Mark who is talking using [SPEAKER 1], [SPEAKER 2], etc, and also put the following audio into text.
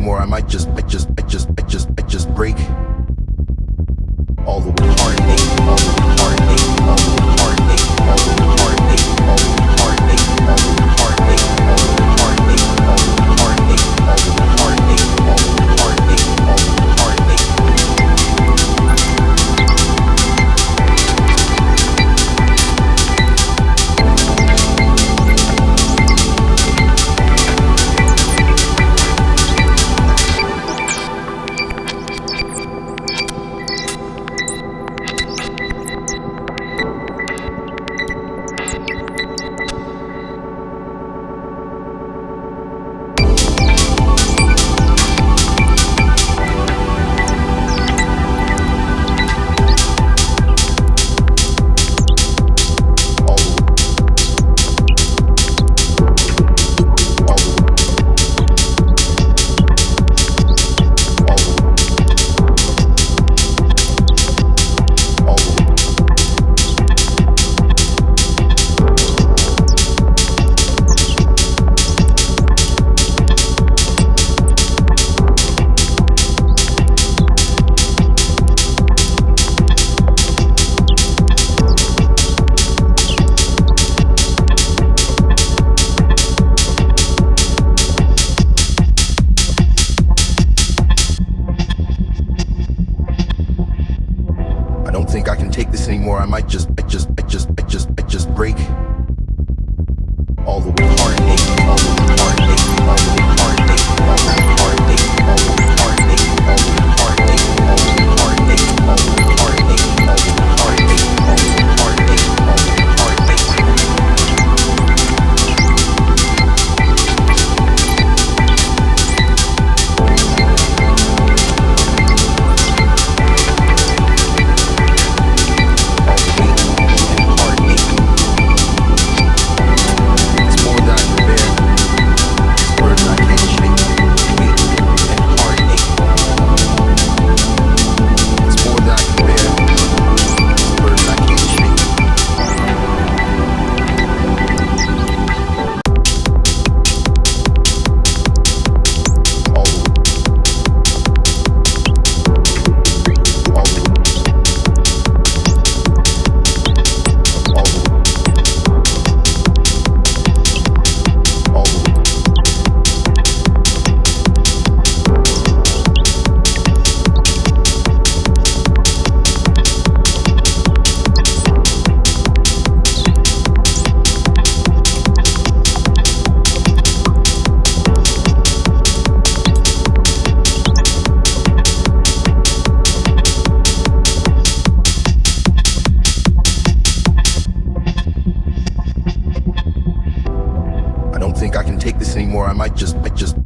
[SPEAKER 1] anymore. I might just break all the way heartache, all the way heartache, all the way heartache, all the way heartache, all the way heartache, all the way heartache, all the way heartache, all the way heartache, all the way heartache, all the way heartache, all the way heartache. I don't think I can take this anymore. I might just break all the way heartache, all the way heartache, all the way heartache, all the way heartache, all the way heartache, all the way heartache, all the way heartache, all the way heartache, all the way heartache, all the way heartache, all the way heartache. I don't think I can take this anymore. I might just